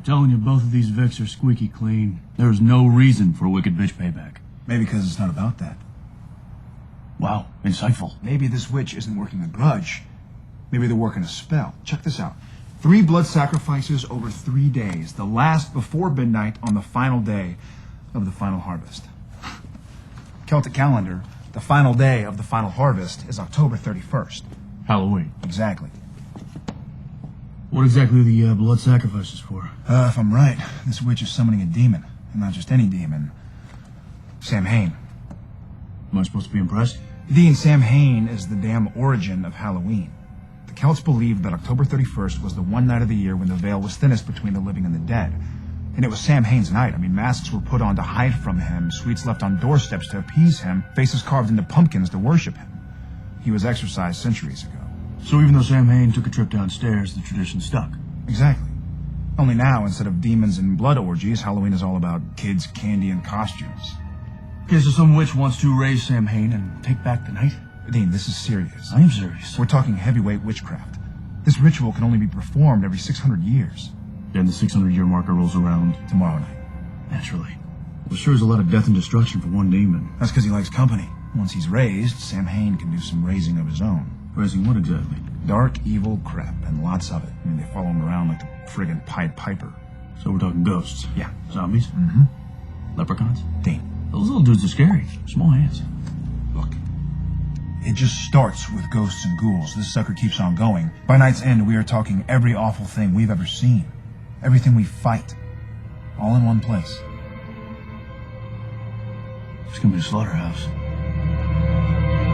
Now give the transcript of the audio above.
Telling you, both of these Vicks are squeaky clean. There's no reason for a wicked bitch payback. Maybe because it's not about that. Wow, insightful. Maybe this witch isn't working a grudge. Maybe they're working a spell. Check this out. 3 blood sacrifices over 3 days. The last before midnight on the final day of the final harvest. Celtic calendar, the final day of the final harvest is October 31st. Halloween. Exactly. What exactly are the blood sacrifices for? If I'm right, this witch is summoning a demon. And not just any demon. Samhain. Am I supposed to be impressed? Dean, Samhain is the damn origin of Halloween. The Celts believed that October 31st was the one night of the year when the veil was thinnest between the living and the dead. And it was Samhain's night. I mean, masks were put on to hide from him, sweets left on doorsteps to appease him, faces carved into pumpkins to worship him. He was exorcised centuries ago. So even though Samhain took a trip downstairs, the tradition stuck. Exactly. Only now, instead of demons and blood orgies, Halloween is all about kids, candy, and costumes. Okay, so some witch wants to raise Samhain and take back the night? Dean, this is serious. I am serious. We're talking heavyweight witchcraft. This ritual can only be performed every 600 years. Then the 600-year marker rolls around. Tomorrow night. Naturally. Well, sure is a lot of death and destruction for one demon. That's because he likes company. Once he's raised, Samhain can do some raising of his own. Raising what exactly? Dark, evil crap, and lots of it. I mean, they follow him around like the friggin' Pied Piper. So we're talking ghosts? Yeah. Zombies? Mm-hmm. Leprechauns? Dean. Those little dudes are scary. Small hands. Look. It just starts with ghosts and ghouls. This sucker keeps on going. By night's end, we are talking every awful thing we've ever seen. Everything we fight. All in one place. It's gonna be a slaughterhouse.